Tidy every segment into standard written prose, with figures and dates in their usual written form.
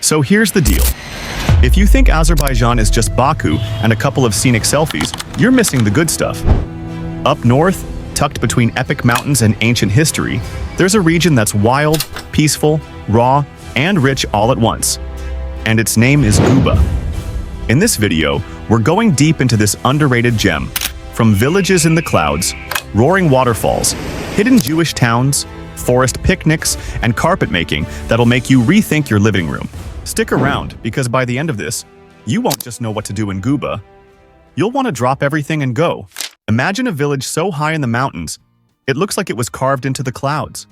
So here's the deal. If you think Azerbaijan is just Baku and a couple of scenic selfies, you're missing the good stuff. Up north, tucked between epic mountains and ancient history, there's a region that's wild, peaceful, raw, and rich all at once. And its name is Guba. In this video, we're going deep into this underrated gem. From villages in the clouds, roaring waterfalls, hidden Jewish towns, forest picnics, and carpet making that'll make you rethink your living room. Stick around, because by the end of this, you won't just know what to do in Guba. You'll want to drop everything and go. Imagine a village so high in the mountains, it looks like it was carved into the clouds.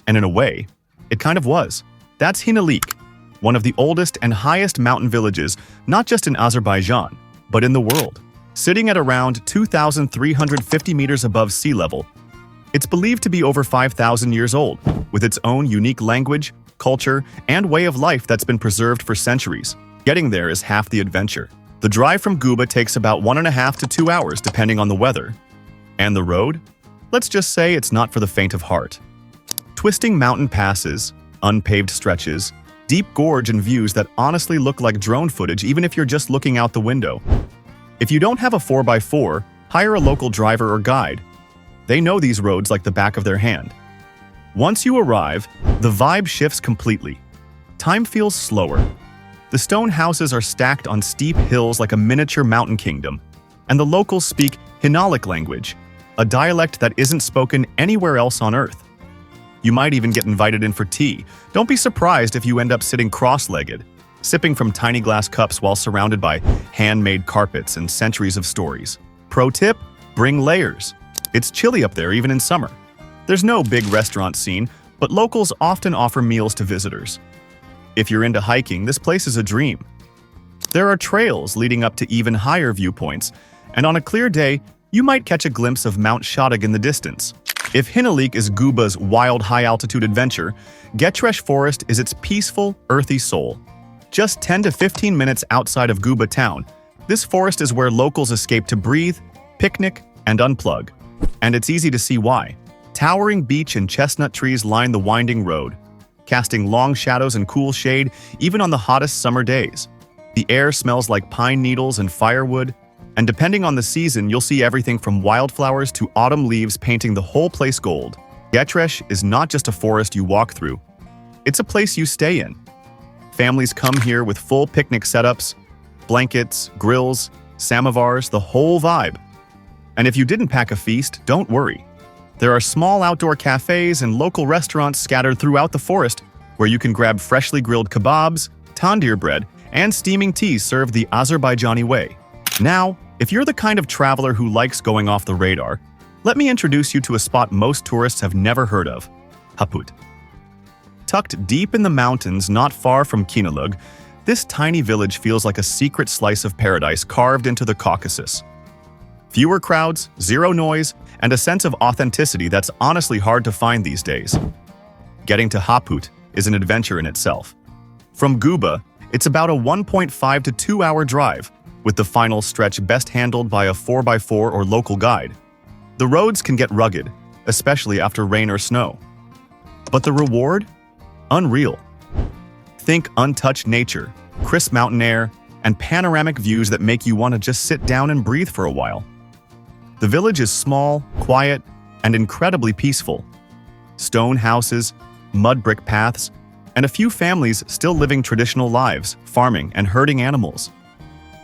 And in a way, it kind of was. That's Hinalik, one of the oldest and highest mountain villages, not just in Azerbaijan, but in the world. Sitting at around 2,350 meters above sea level, it's believed to be over 5,000 years old, with its own unique language, culture, and way of life that's been preserved for centuries. Getting there is half the adventure. The drive from Guba takes about 1.5 to 2 hours depending on the weather. And the road? Let's just say it's not for the faint of heart. Twisting mountain passes, unpaved stretches, deep gorge and views that honestly look like drone footage even if you're just looking out the window. If you don't have a 4x4, hire a local driver or guide. They know these roads like the back of their hand. Once you arrive, the vibe shifts completely. Time feels slower. The stone houses are stacked on steep hills like a miniature mountain kingdom, and the locals speak Hinalik language, a dialect that isn't spoken anywhere else on Earth. You might even get invited in for tea. Don't be surprised if you end up sitting cross-legged, sipping from tiny glass cups while surrounded by handmade carpets and centuries of stories. Pro tip: bring layers. It's chilly up there even in summer. There's no big restaurant scene, but locals often offer meals to visitors. If you're into hiking, this place is a dream. There are trails leading up to even higher viewpoints, and on a clear day, you might catch a glimpse of Mount Shadeg in the distance. If Hinalik is Guba's wild high-altitude adventure, Getresh Forest is its peaceful, earthy soul. Just 10 to 15 minutes outside of Guba town, this forest is where locals escape to breathe, picnic, and unplug. And it's easy to see why. Towering beech and chestnut trees line the winding road, casting long shadows and cool shade even on the hottest summer days. The air smells like pine needles and firewood, and depending on the season, you'll see everything from wildflowers to autumn leaves painting the whole place gold. Getresh is not just a forest you walk through. It's a place you stay in. Families come here with full picnic setups, blankets, grills, samovars, the whole vibe. And if you didn't pack a feast, don't worry. There are small outdoor cafes and local restaurants scattered throughout the forest where you can grab freshly grilled kebabs, tandoor bread, and steaming tea served the Azerbaijani way. Now, if you're the kind of traveler who likes going off the radar, let me introduce you to a spot most tourists have never heard of: Haput. Tucked deep in the mountains not far from Kinalug, this tiny village feels like a secret slice of paradise carved into the Caucasus. Fewer crowds, zero noise, and a sense of authenticity that's honestly hard to find these days. Getting to Haput is an adventure in itself. From Guba, it's about a 1.5 to 2 hour drive, with the final stretch best handled by a 4x4 or local guide. The roads can get rugged, especially after rain or snow. But the reward? Unreal. Think untouched nature, crisp mountain air, and panoramic views that make you want to just sit down and breathe for a while. The village is small, quiet, and incredibly peaceful. Stone houses, mud brick paths, and a few families still living traditional lives, farming and herding animals.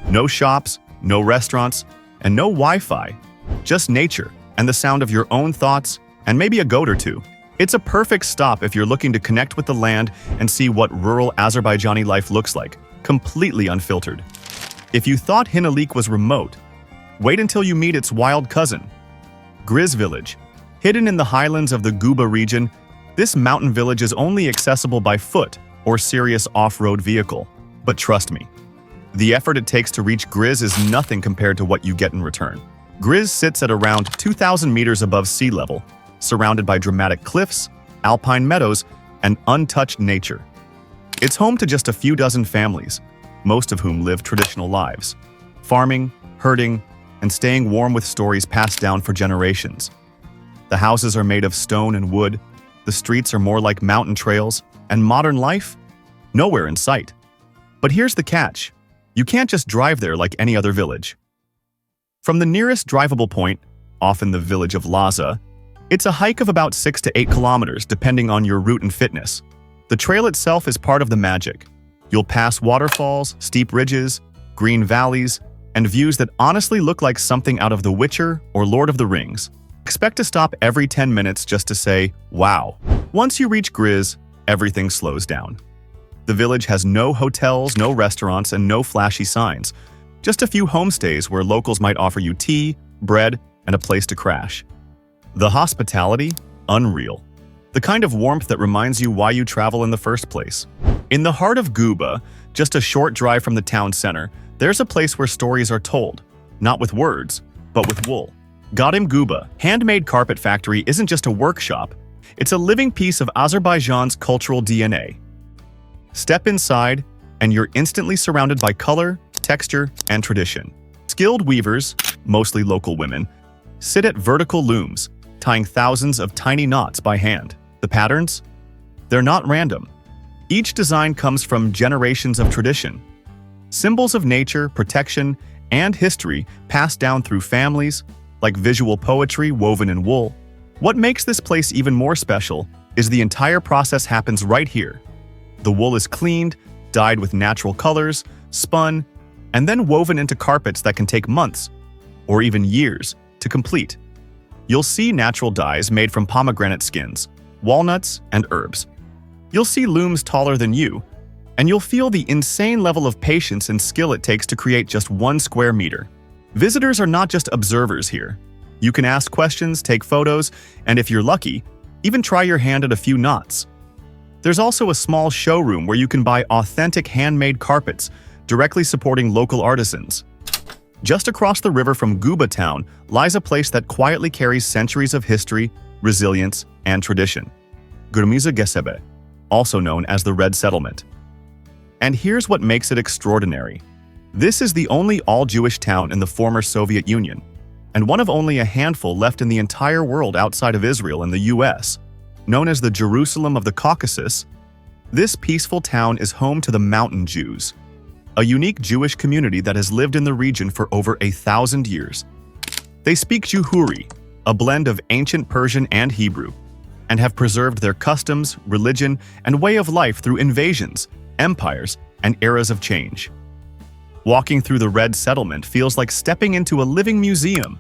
No shops, no restaurants, and no Wi-Fi. Just nature and the sound of your own thoughts, and maybe a goat or two. It's a perfect stop if you're looking to connect with the land and see what rural Azerbaijani life looks like, completely unfiltered. If you thought Hinalik was remote, wait until you meet its wild cousin, Griz Village. Hidden in the highlands of the Guba region, this mountain village is only accessible by foot or serious off-road vehicle. But trust me, the effort it takes to reach Griz is nothing compared to what you get in return. Griz sits at around 2,000 meters above sea level, surrounded by dramatic cliffs, alpine meadows, and untouched nature. It's home to just a few dozen families, most of whom live traditional lives, farming, herding, and staying warm with stories passed down for generations. The houses are made of stone and wood, the streets are more like mountain trails, and modern life? Nowhere in sight. But here's the catch. You can't just drive there like any other village. From the nearest drivable point, often the village of Laza, it's a hike of about 6 to 8 kilometers depending on your route and fitness. The trail itself is part of the magic. You'll pass waterfalls, steep ridges, green valleys, and views that honestly look like something out of The Witcher or Lord of the Rings. Expect to stop every 10 minutes just to say, wow. Once you reach Gryz, everything slows down. The village has no hotels, no restaurants, and no flashy signs. Just a few homestays where locals might offer you tea, bread, and a place to crash. The hospitality? Unreal. The kind of warmth that reminds you why you travel in the first place. In the heart of Guba, just a short drive from the town center, there's a place where stories are told, not with words, but with wool. Gadim Guba, handmade carpet factory, isn't just a workshop, it's a living piece of Azerbaijan's cultural DNA. Step inside, and you're instantly surrounded by color, texture, and tradition. Skilled weavers, mostly local women, sit at vertical looms, tying thousands of tiny knots by hand. The patterns? They're not random. Each design comes from generations of tradition. Symbols of nature, protection, and history passed down through families, like visual poetry woven in wool. What makes this place even more special is the entire process happens right here. The wool is cleaned, dyed with natural colors, spun, and then woven into carpets that can take months, or even years, to complete. You'll see natural dyes made from pomegranate skins, walnuts, and herbs. You'll see looms taller than you, and you'll feel the insane level of patience and skill it takes to create just 1 square meter. Visitors are not just observers here. You can ask questions, take photos, and if you're lucky, even try your hand at a few knots. There's also a small showroom where you can buy authentic handmade carpets, directly supporting local artisans. Just across the river from Guba town lies a place that quietly carries centuries of history, resilience, and tradition. Gurmiza Gesebe, also known as the Red Settlement. And here's what makes it extraordinary. This is the only all-Jewish town in the former Soviet Union, and one of only a handful left in the entire world outside of Israel and the US. Known as the Jerusalem of the Caucasus, this peaceful town is home to the Mountain Jews, a unique Jewish community that has lived in the region for over 1,000 years. They speak Juhuri, a blend of ancient Persian and Hebrew, and have preserved their customs, religion, and way of life through invasions, empires, and eras of change. Walking through the Red Settlement feels like stepping into a living museum,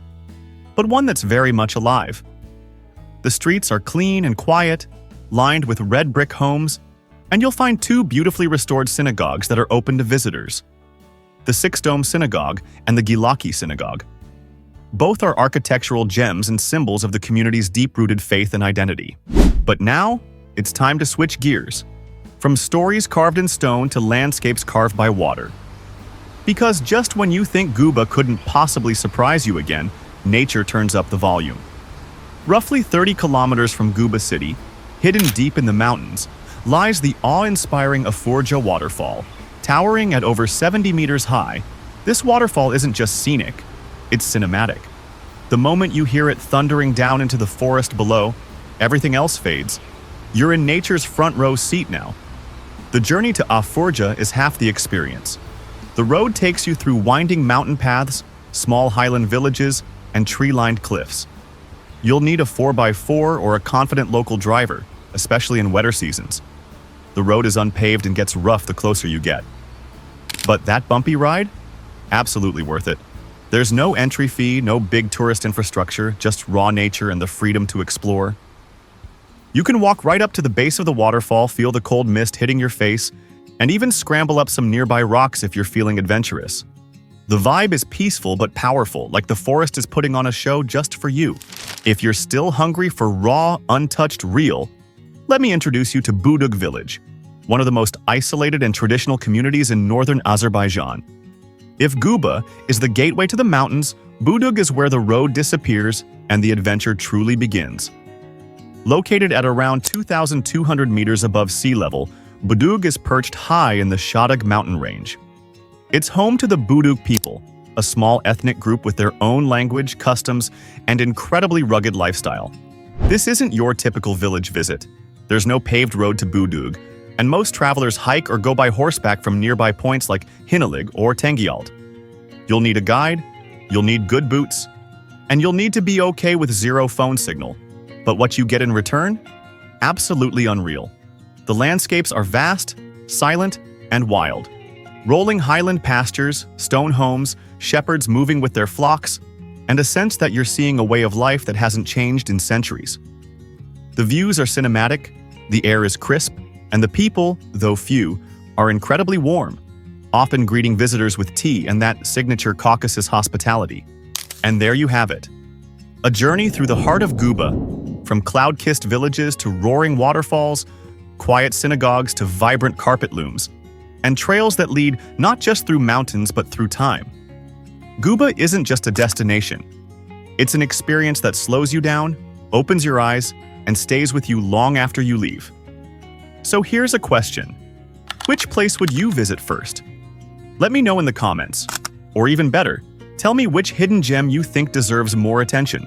but one that's very much alive. The streets are clean and quiet, lined with red brick homes, and you'll find 2 beautifully restored synagogues that are open to visitors. The Six Dome Synagogue and the Gilaki Synagogue. Both are architectural gems and symbols of the community's deep-rooted faith and identity. But now, it's time to switch gears. From stories carved in stone to landscapes carved by water. Because just when you think Guba couldn't possibly surprise you again, nature turns up the volume. Roughly 30 kilometers from Guba City, hidden deep in the mountains, lies the awe-inspiring Aforja waterfall. Towering at over 70 meters high, this waterfall isn't just scenic, it's cinematic. The moment you hear it thundering down into the forest below, everything else fades. You're in nature's front row seat now. The journey to Aforja is half the experience. The road takes you through winding mountain paths, small highland villages, and tree-lined cliffs. You'll need a 4x4 or a confident local driver, especially in wetter seasons. The road is unpaved and gets rough the closer you get. But that bumpy ride? Absolutely worth it. There's no entry fee, no big tourist infrastructure, just raw nature and the freedom to explore. You can walk right up to the base of the waterfall, feel the cold mist hitting your face, and even scramble up some nearby rocks if you're feeling adventurous. The vibe is peaceful but powerful, like the forest is putting on a show just for you. If you're still hungry for raw, untouched real, let me introduce you to Budug Village, one of the most isolated and traditional communities in northern Azerbaijan. If Guba is the gateway to the mountains, Budug is where the road disappears and the adventure truly begins. Located at around 2,200 meters above sea level, Budug is perched high in the Shadug mountain range. It's home to the Budug people, a small ethnic group with their own language, customs, and incredibly rugged lifestyle. This isn't your typical village visit. There's no paved road to Budug, and most travelers hike or go by horseback from nearby points like Hinnalig or Tangiald. You'll need a guide, you'll need good boots, and you'll need to be okay with zero phone signal. But what you get in return? Absolutely unreal. The landscapes are vast, silent, and wild. Rolling highland pastures, stone homes, shepherds moving with their flocks, and a sense that you're seeing a way of life that hasn't changed in centuries. The views are cinematic, the air is crisp, and the people, though few, are incredibly warm, often greeting visitors with tea and that signature Caucasus hospitality. And there you have it. A journey through the heart of Guba, from cloud-kissed villages to roaring waterfalls, quiet synagogues to vibrant carpet looms, and trails that lead not just through mountains but through time. Guba isn't just a destination. It's an experience that slows you down, opens your eyes, and stays with you long after you leave. So here's a question. Which place would you visit first? Let me know in the comments. Or even better, tell me which hidden gem you think deserves more attention.